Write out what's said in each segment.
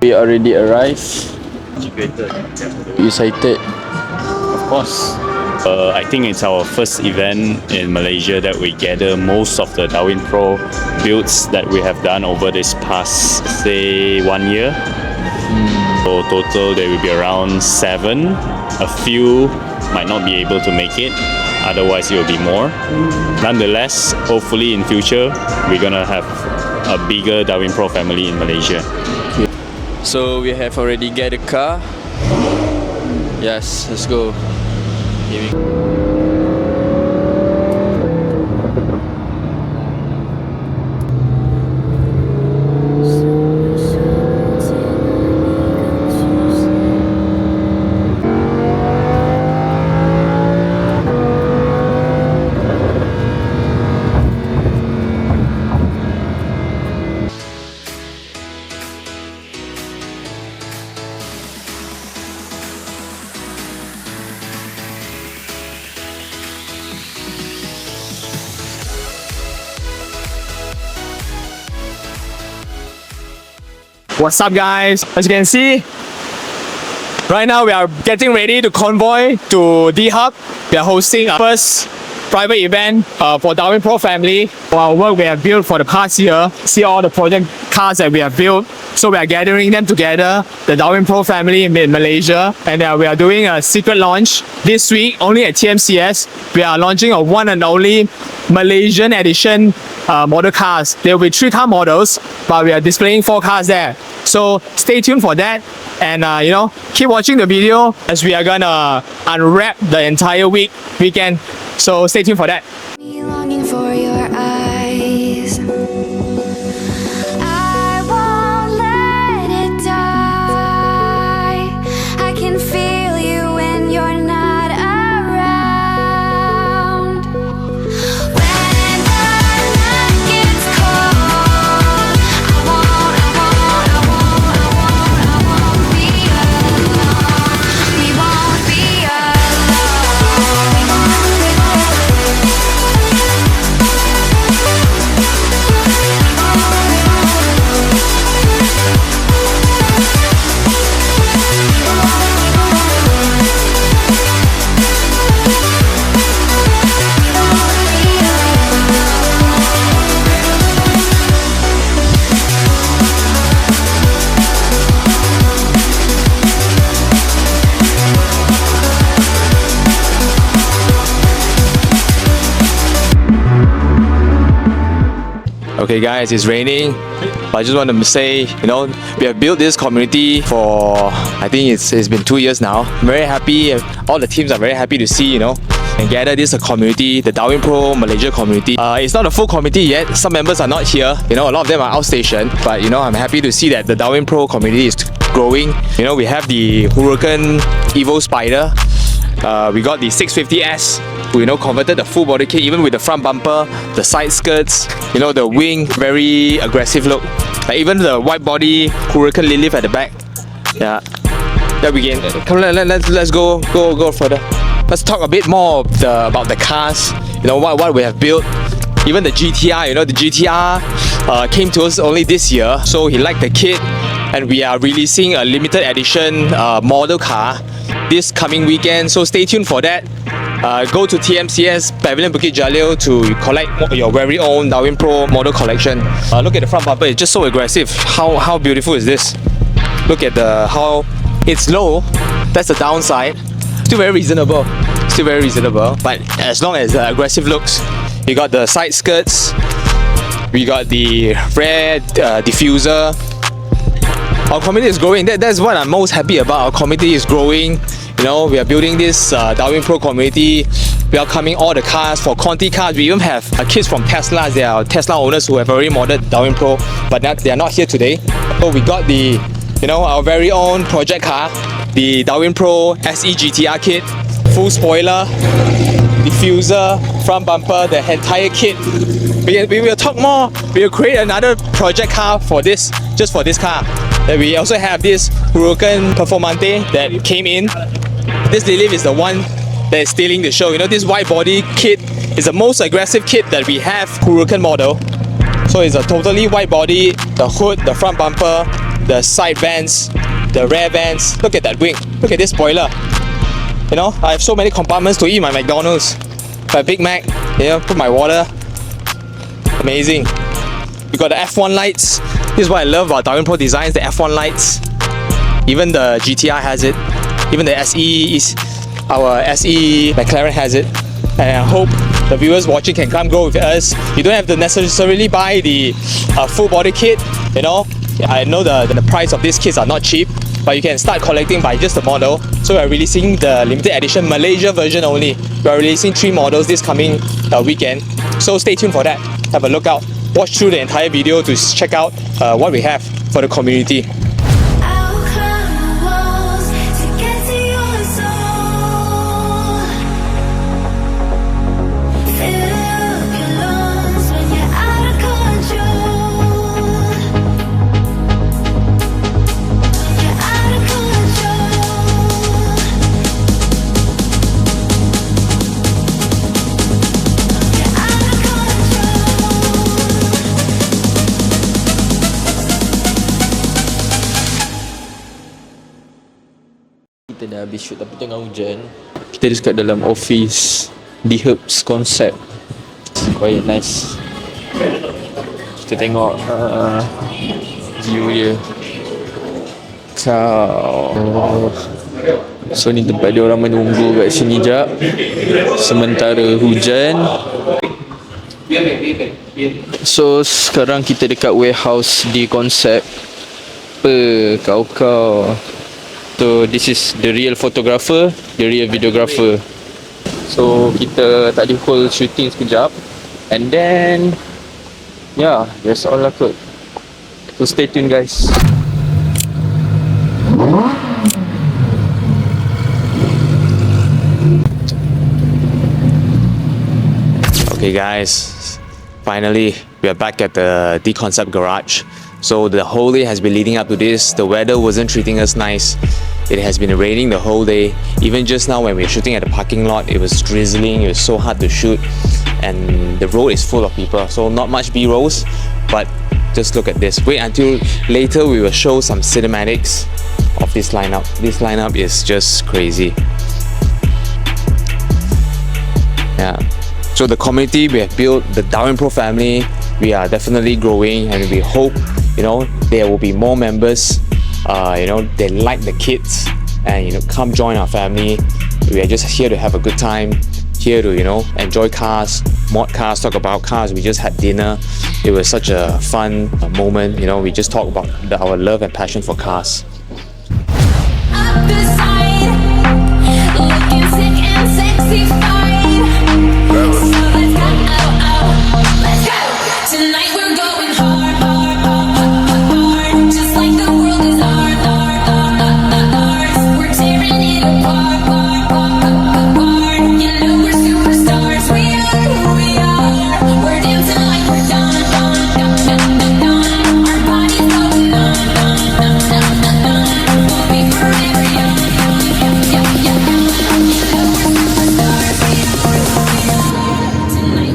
We already arrived. You excited? Of course. I think it's our first event in Malaysia that we gather most of the DarwinPro builds that we have done over this past, say, 1 year. So total there will be around 7. A few might not be able to make it, otherwise it will be more. Nonetheless, hopefully in future we're gonna have a bigger DarwinPro family in Malaysia. So we have already get a car. Yes, let's go. Here we go. What's up, guys? As you can see, right now we are getting ready to convoy to D-Hub. We are hosting our first private event for DarwinPro family. For our work we have built for the past year, see all the project cars that we have built. So we are gathering them together, the DarwinPro family in Malaysia, and we are doing a secret launch this week only at TMCS. We are launching a one and only Malaysian edition model cars. There will be 3 car models, but we are displaying 4 cars there. So stay tuned for that, and keep watching the video as we are gonna unwrap the entire weekend. So stay tuned for that. Longing for your eyes. I won't let it die. I can feel you when you're not around. When the night gets cold, I won't be alone. We won't be Okay guys, it's raining. I just want to say, we have built this community for, I think it's been 2 years now. I'm very happy, all the teams are very happy to see, and gather this community, the DarwinPro Malaysia community. It's not a full community yet, some members are not here, a lot of them are outstationed, but I'm happy to see that the DarwinPro community is growing. We have the Huracan Evo Spider. We got the 650S, who converted the full body kit, even with the front bumper, the side skirts, the wing, very aggressive look. Like even the wide body Huracan Lilith at the back. Yeah, we can come. Let's go further. Let's talk a bit more about the cars. What we have built. Even the GTR. The GTR came to us only this year, so he liked the kit, and we are releasing a limited edition model car this coming weekend. So stay tuned for that. Go to TMCS Pavilion Bukit Jalil to collect your very own DarwinPro model collection. Look at the front bumper, it's just so aggressive. How beautiful is this? Look at how it's low. That's the downside. Still very reasonable. But as long as aggressive looks, you got the side skirts, we got the rear diffuser. Our community is growing. That's what I'm most happy about. Our community is growing. We are building this DarwinPro community, welcoming all the cars. For Conti cars, we even have kids from Tesla. There are Tesla owners who have already modded DarwinPro, but they are not here today. So we got the, our very own project car, the DarwinPro SE GTR kit, full spoiler, diffuser, front bumper, the entire kit. We will talk more. We will create another project car for this, just for this car. Then we also have this Huracan Performante that came in. This Lilith is the one that is stealing the show. This wide body kit is the most aggressive kit that we have Huracan model. So it's a totally wide body, the hood, the front bumper, the side vents, the rear vents. Look at that wing. Look at this spoiler. You know, I have so many compartments to eat my McDonald's. My Big Mac, you know, put my water. Amazing. You got the F1 lights. This is what I love about DarwinPro designs, the F1 lights. Even the GTR has it. Even the SE is our SE McLaren has it. And I hope the viewers watching can come go with us. You don't have to necessarily buy the full body kit. You know, I know the price of these kits are not cheap, but you can start collecting by just the model. So we're releasing the limited edition Malaysia version only. We're releasing 3 models this coming weekend. So stay tuned for that. Have a look out. Watch through the entire video to check out what we have for the community. I'll climb the walls to get to your soul. Fill up your lungs when you're out of control. When you're out of control. You're out of control. Kita dah habis shoot tapi tengah hujan. Kita ada dekat dalam office di Herbs Concept. Quite nice. Kita tengok view dia. Kau. So ni tempat dia orang menunggu kat sini jap. Sementara hujan. So sekarang kita dekat warehouse di Concept. Kau. So this is the real photographer, the real videographer. So kita tak ada hold shooting sekejap. And then yeah, that's all lah kot. So stay tuned guys. Okay guys, finally we are back at the D-Concept garage. So the whole day has been leading up to this. The weather wasn't treating us nice. It has been raining the whole day. Even just now when we were shooting at the parking lot, it was drizzling. It was so hard to shoot, and the road is full of people. So not much B-rolls, but just look at this. Wait until later we will show some cinematics of this lineup. This lineup is just crazy. Yeah. So the community we have built, the DarwinPro family, we are definitely growing, and we hope, you know, there will be more members. You know, they like the kids, and you know, come join our family. We are just here to have a good time, here to, you know, enjoy cars, mod cars, talk about cars. We just had dinner. It was such a fun moment. You know, we just talked about our love and passion for cars. Up the side, looking sick and sexy fine. So let's go, let's go. Tonight we're going hard, hard, hard, hard. Just like the world is ours. We're tearing it apart, apart. You know we're superstars. We are who we are. We're dancing like we're done. Our bodies going on. We'll be forever young. You know we're superstars. Tonight.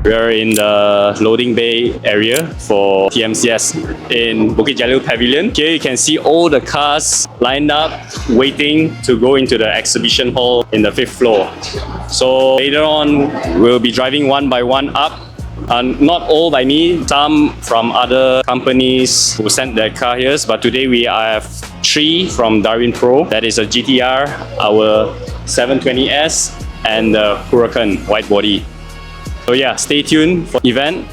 We are in the loading bay area for TMCS in Bukit Jalil Pavilion. Here you can see all the cars lined up, waiting to go into the exhibition hall in the 5th floor. So later on, we'll be driving one by one up. Not all by me, some from other companies who sent their car here. But today we have 3 from DarwinPro. That is a GTR, our 720S, and the Huracan white body. So yeah, stay tuned for the event.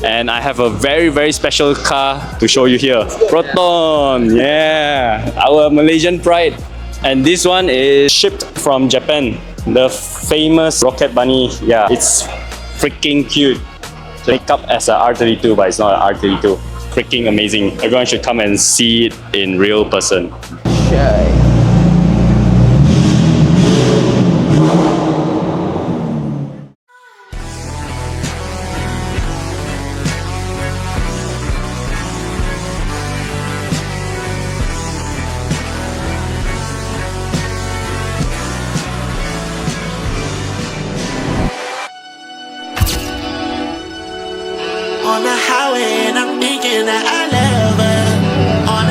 And I have a very, very special car to show you here. Proton, yeah, our Malaysian pride. And this one is shipped from Japan. The famous rocket bunny. Yeah, it's freaking cute. So make up as a R32, but it's not an R32. Freaking amazing. Everyone should come and see it in real person. On the highway and I'm thinking that I love her. On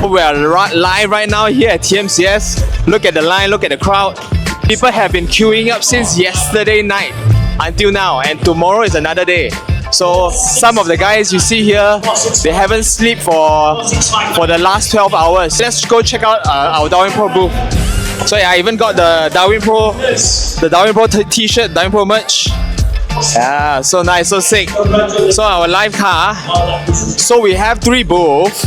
We are live right now here at TMCS. Look at the line, look at the crowd. People have been queuing up since yesterday night until now, and tomorrow is another day. So some of the guys you see here, they haven't slept for the last 12 hours. Let's go check out our DarwinPro booth. So yeah, I even got the DarwinPro t-shirt, DarwinPro merch. Yeah, so nice, so sick. So our live car. So we have 3 booths.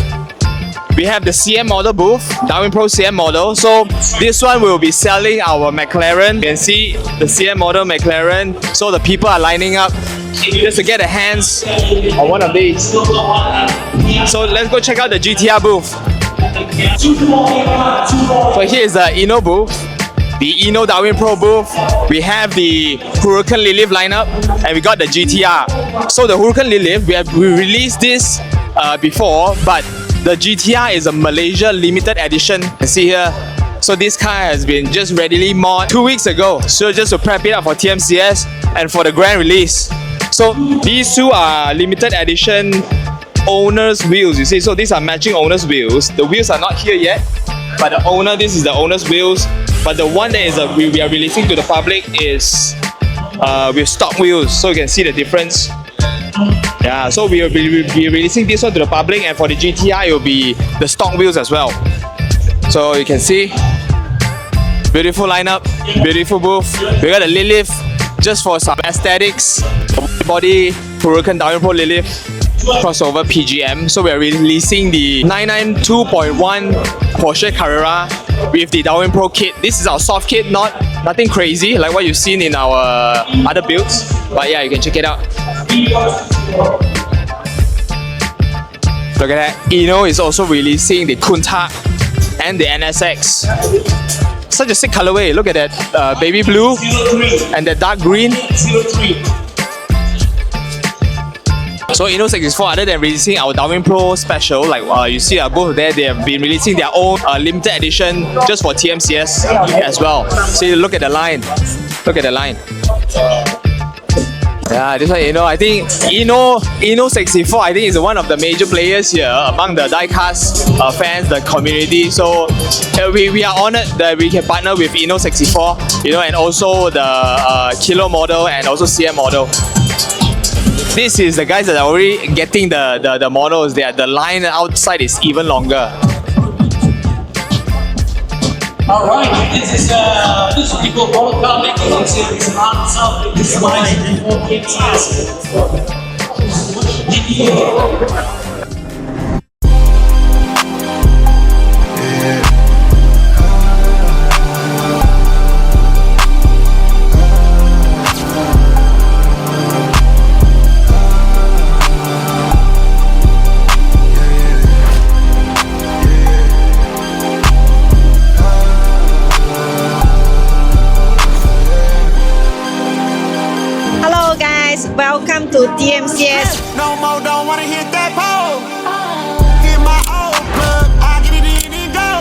We have the CM model booth, DarwinPro CM model. So this one will be selling our McLaren. You can see the CM model McLaren. So the people are lining up just to get their hands on one of these. So let's go check out the GTR booth. So here is the Eno booth, the Eno DarwinPro booth. We have the Huracan Lilith lineup, and we got the GTR. So the Huracan Lilith, we released this before, but the GTR is a Malaysia limited edition. You can see here. So this car has been just readily modded 2 weeks ago. So just to prep it up for TMCS and for the grand release. So these two are limited edition owner's wheels, you see. So these are matching owner's wheels. The wheels are not here yet, but the owner, this is the owner's wheels. But the one that is we are releasing to the public is with stock wheels. So you can see the difference. Yeah, so we will be releasing this one to the public, and for the GTR it will be the stock wheels as well. So you can see, beautiful lineup, beautiful booth. We got a Lilith just for some aesthetics. Body Huracan DarwinPro Lilith crossover PGM. So we are releasing the 992.1 Porsche Carrera with the DarwinPro kit. This is our soft kit, nothing crazy like what you've seen in our other builds. But yeah, you can check it out. Look at that. Eno is also releasing the Countach and the NSX. Such a sick colorway. Look at that baby blue and the dark green. So Eno 64, other than releasing our DarwinPro special, like you see both there, they have been releasing their own limited edition just for TMCS as well. So you look at the line. Look at the line. Yeah, this one, I think Eno 64, I think is one of the major players here among the diecast fans, the community. So we are honored that we can partner with Eno 64, and also the Kilo model and also CM model. This is the guys that are already getting the models. The line outside is even longer. Alright, this is people both coming to series on South Design and welcome to TMCS. No more, don't wanna hit that pole. Get my old plug, I get it in and go.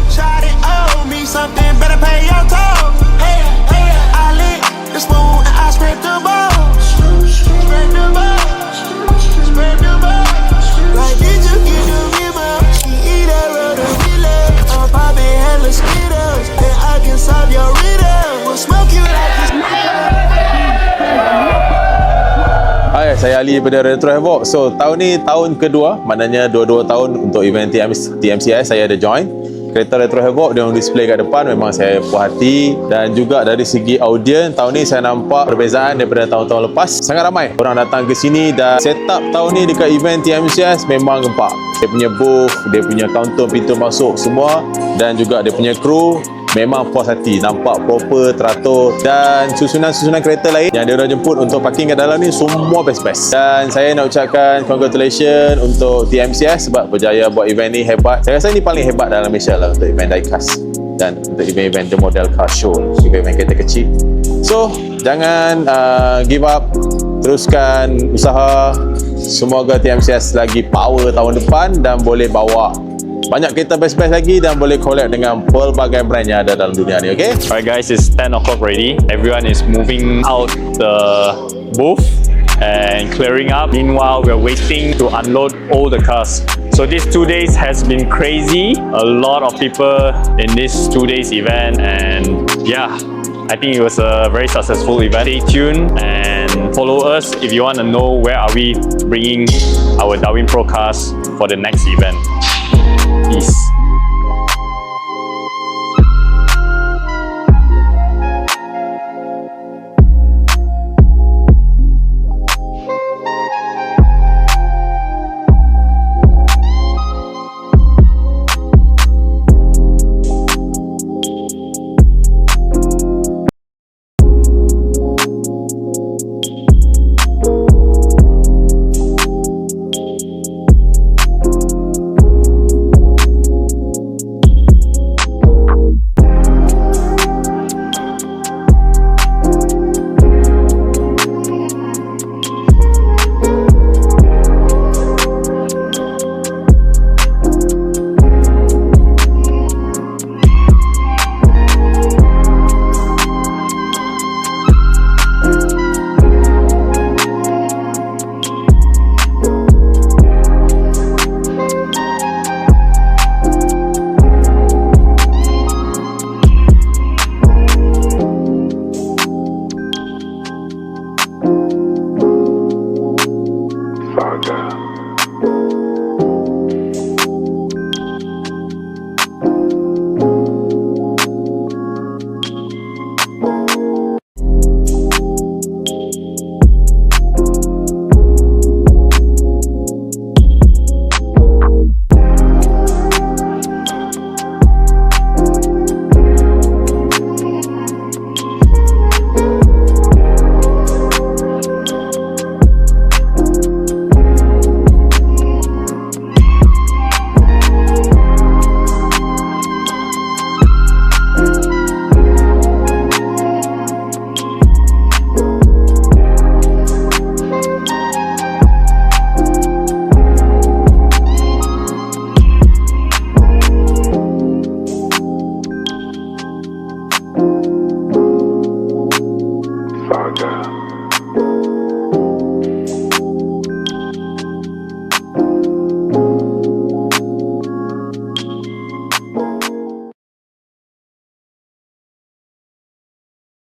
Shot it, owe me something, better pay your toll. Hey, hey, I lit the spoon and I spread the balls. Spread the balls, spread the balls. Like, did you get the memo? She eat that road and relay. I'm popping hella skittles, and I can solve your riddle. We'll smoke you like this. Hai, saya Ali daripada Retro Havoc. So, tahun ni tahun kedua, maknanya 22 tahun untuk event TMCS saya ada join. Kereta Retro Havoc dia orang display kat depan, memang saya puas hati. Dan juga dari segi audience, tahun ni saya nampak perbezaan daripada tahun-tahun lepas. Sangat ramai orang datang ke sini, dan setup tahun ni dekat event TMCS memang gempak. Dia punya booth, dia punya kaunter pintu masuk semua, dan juga dia punya kru memang puas hati, nampak proper, teratur, dan susunan-susunan kereta lain yang dia orang jemput untuk parking kat dalam ni semua best-best. Dan saya nak ucapkan congratulations untuk TMCS sebab berjaya buat event ni hebat. Saya rasa ni paling hebat dalam Malaysia lah untuk event diecast dan untuk event-event the model car show, event kereta kecil. So jangan give up, teruskan usaha. Semoga TMCS lagi power tahun depan dan boleh bawa banyak kereta best-best lagi dan boleh collab dengan pelbagai brand yang ada dalam dunia ni, okay? Alright guys, it's 10 o'clock already. Everyone is moving out the booth. and clearing up. Meanwhile, we're waiting to unload all the cars. So these 2 days has been crazy. A lot of people in this 2 days event, and yeah, I think it was a very successful event. Stay tuned and follow us if you want to know where are we bringing our DarwinPro cars for the next event. Peace.